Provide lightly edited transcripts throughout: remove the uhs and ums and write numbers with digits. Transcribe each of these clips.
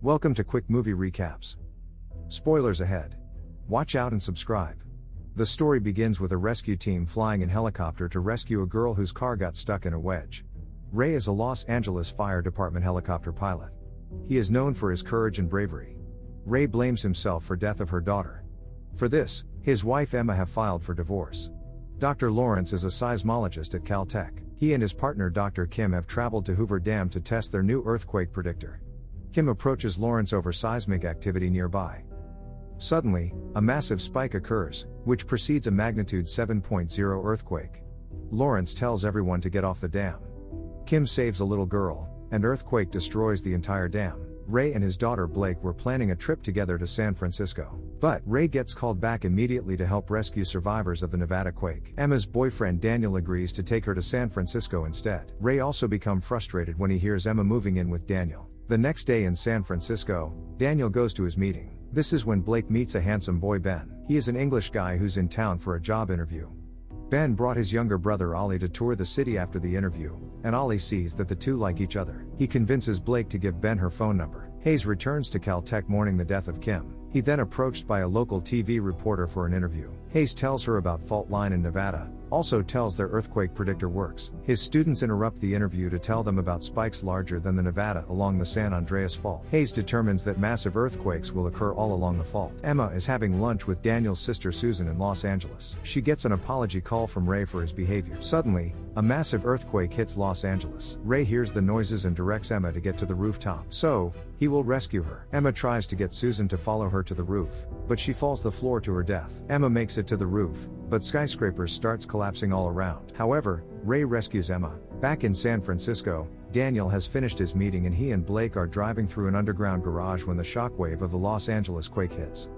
Welcome to Quick Movie Recaps. Spoilers ahead. Watch out and subscribe. The story begins with a rescue team flying in helicopter to rescue a girl whose car got stuck in a wedge. Ray is a Los Angeles Fire Department helicopter pilot. He is known for his courage and bravery. Ray blames himself for death of her daughter. For this, his wife Emma have filed for divorce. Dr. Lawrence is a seismologist at Caltech. He and his partner Dr. Kim have traveled to Hoover Dam to test their new earthquake predictor. Kim approaches Lawrence over seismic activity nearby. Suddenly, a massive spike occurs, which precedes a magnitude 7.0 earthquake. Lawrence tells everyone to get off the dam. Kim saves a little girl, and earthquake destroys the entire dam. Ray and his daughter Blake were planning a trip together to San Francisco. But Ray gets called back immediately to help rescue survivors of the Nevada quake. Emma's boyfriend Daniel agrees to take her to San Francisco instead. Ray also becomes frustrated when he hears Emma moving in with Daniel. The next day in San Francisco, Daniel goes to his meeting. This is when Blake meets a handsome boy Ben. He is an English guy who's in town for a job interview. Ben brought his younger brother Ollie to tour the city after the interview, and Ollie sees that the two like each other. He convinces Blake to give Ben her phone number. Hayes returns to Caltech mourning the death of Kim. He then approached by a local TV reporter for an interview. Hayes tells her about fault line in Nevada, also tells their earthquake predictor works. His students interrupt the interview to tell them about spikes larger than the Nevada along the San Andreas fault. Hayes determines that massive earthquakes will occur all along the fault. Emma is having lunch with Daniel's sister Susan in Los Angeles. She gets an apology call from Ray for his behavior. Suddenly, a massive earthquake hits Los Angeles. Ray hears the noises and directs Emma to get to the rooftop. So, he will rescue her. Emma tries to get Susan to follow her to the roof, but she falls the floor to her death. Emma makes it to the roof, but skyscrapers starts collapsing all around. However, Ray rescues Emma. Back in San Francisco, Daniel has finished his meeting and he and Blake are driving through an underground garage when the shockwave of the Los Angeles quake hits.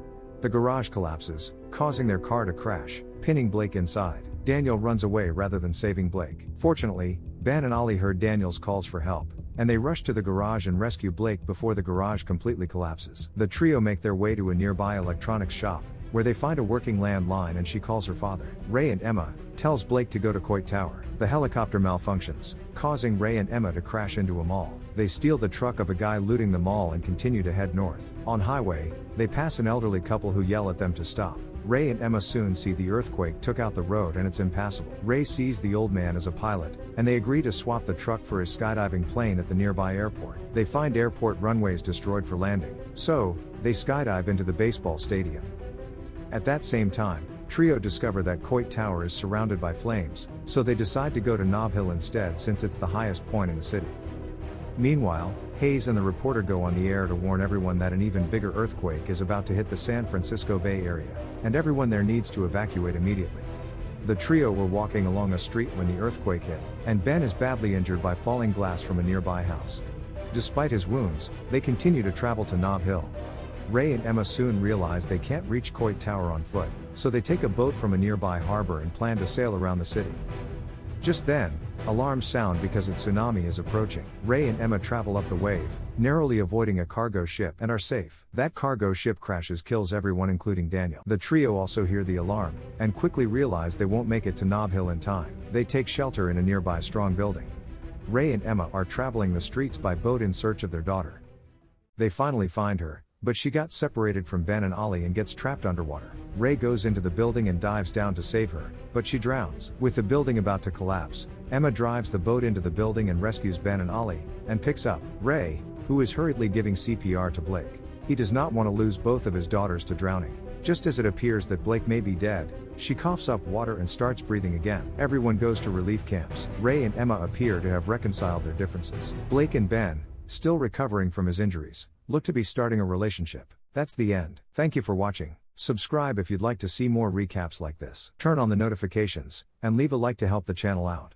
The garage collapses, causing their car to crash, pinning Blake inside. Daniel runs away rather than saving Blake. Fortunately, Ben and Ollie heard Daniel's calls for help, and they rush to the garage and rescue Blake before the garage completely collapses. The trio make their way to a nearby electronics shop, where they find a working landline and she calls her father. Ray and Emma tells Blake to go to Coit Tower. The helicopter malfunctions, causing Ray and Emma to crash into a mall. They steal the truck of a guy looting the mall and continue to head north. On highway, they pass an elderly couple who yell at them to stop. Ray and Emma soon see the earthquake took out the road and it's impassable. Ray sees the old man as a pilot, and they agree to swap the truck for his skydiving plane at the nearby airport. They find airport runways destroyed for landing, so they skydive into the baseball stadium. At that same time, trio discover that Coit Tower is surrounded by flames, so they decide to go to Nob Hill instead since it's the highest point in the city. Meanwhile, Hayes and the reporter go on the air to warn everyone that an even bigger earthquake is about to hit the San Francisco Bay Area, and everyone there needs to evacuate immediately. The trio were walking along a street when the earthquake hit, and Ben is badly injured by falling glass from a nearby house. Despite his wounds, they continue to travel to Nob Hill. Ray and Emma soon realize they can't reach Coit Tower on foot, so they take a boat from a nearby harbor and plan to sail around the city. Just then, alarms sound because a tsunami is approaching. Ray and Emma travel up the wave, narrowly avoiding a cargo ship, and are safe. That cargo ship crashes, kills everyone including Daniel. The trio also hear the alarm, and quickly realize they won't make it to Nob Hill in time. They take shelter in a nearby strong building. Ray and Emma are traveling the streets by boat in search of their daughter. They finally find her, but she got separated from Ben and Ollie and gets trapped underwater. Ray goes into the building and dives down to save her, but she drowns. With the building about to collapse, Emma drives the boat into the building and rescues Ben and Ollie, and picks up Ray, who is hurriedly giving CPR to Blake. He does not want to lose both of his daughters to drowning. Just as it appears that Blake may be dead, she coughs up water and starts breathing again. Everyone goes to relief camps. Ray and Emma appear to have reconciled their differences. Blake and Ben, still recovering from his injuries, look to be starting a relationship. That's the end. Thank you for watching. Subscribe if you'd like to see more recaps like this. Turn on the notifications, and leave a like to help the channel out.